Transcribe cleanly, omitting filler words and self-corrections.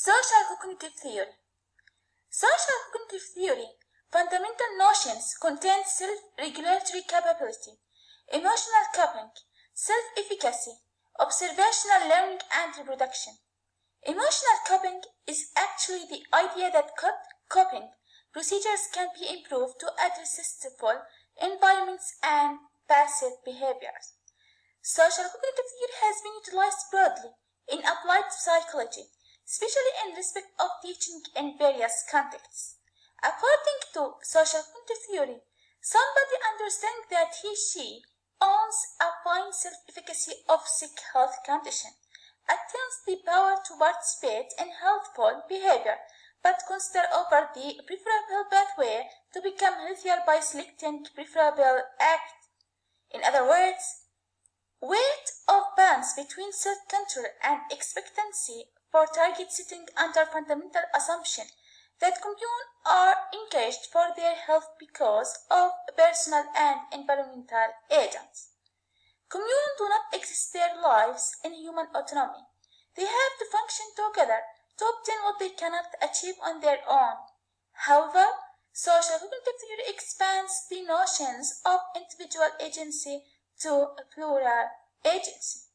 Social cognitive theory. Social cognitive theory fundamental notions contain self-regulatory capability, emotional coping, self-efficacy, observational learning, and reproduction. Emotional coping is actually the idea that coping procedures can be improved to address stressful environments and passive behaviors. Social cognitive theory has been utilized broadly in applied psychology, especially in respect of teaching in various contexts. According to social cognitive theory, somebody understands that he/she owns a fine self-efficacy of sick health condition, attains the power to participate in healthful behavior, but consider over the preferable pathway to become healthier by selecting preferable act. In other words, weight of balance between self-control and expectancy for target setting under fundamental assumption that communes are engaged for their health because of personal and environmental agents. Communes do not exist their lives in human autonomy. They have to function together to obtain what they cannot achieve on their own. However, social cognitive theory expands the notions of individual agency to plural agency.